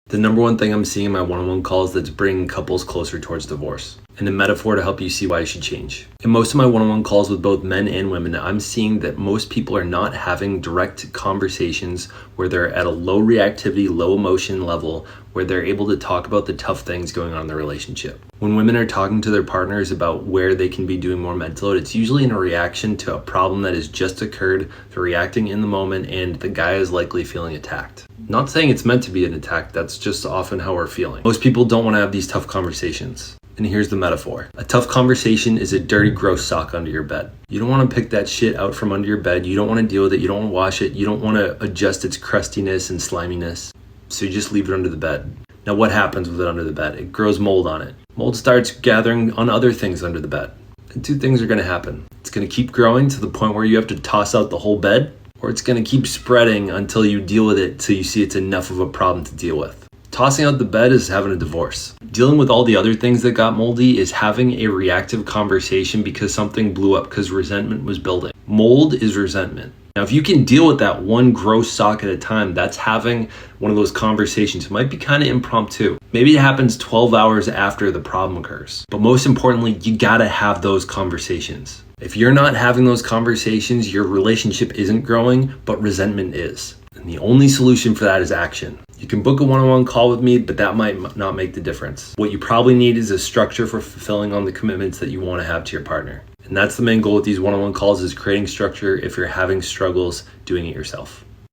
The number one thing I'm seeing in my one-on-one calls that's bringing couples closer towards divorce. And a metaphor to help you see why you should change. In most of my one-on-one calls with both men and women, I'm seeing that most people are not having direct conversations where they're at a low reactivity, low emotion level, where they're able to talk about the tough things going on in their relationship. When women are talking to their partners about where they can be doing more mental load, it's usually in a reaction to a problem that has just occurred. They're reacting in the moment and the guy is likely feeling attacked. Not saying it's meant to be an attack, that's just often how we're feeling. Most people don't want to have these tough conversations. And here's the metaphor. A tough conversation is a dirty, gross sock under your bed. You don't want to pick that shit out from under your bed. You don't want to deal with it. You don't want to wash it. You don't want to adjust its crustiness and sliminess. So you just leave it under the bed. Now what happens with it under the bed? It grows mold on it. Mold starts gathering on other things under the bed. And two things are going to happen. It's going to keep growing to the point where you have to toss out the whole bed, or it's going to keep spreading until you deal with it till you see it's enough of a problem to deal with. Tossing out the bed is having a divorce. Dealing with all the other things that got moldy is having a reactive conversation because something blew up because resentment was building. Mold is resentment. Now, if you can deal with that one gross sock at a time, that's having one of those conversations. It might be kind of impromptu. Maybe it happens 12 hours after the problem occurs. But most importantly, you gotta have those conversations. If you're not having those conversations, your relationship isn't growing, but resentment is. And the only solution for that is action. You can book a one-on-one call with me, but that might not make the difference. What you probably need is a structure for fulfilling on the commitments that you want to have to your partner. And that's the main goal with these one-on-one calls, is creating structure if you're having struggles doing it yourself.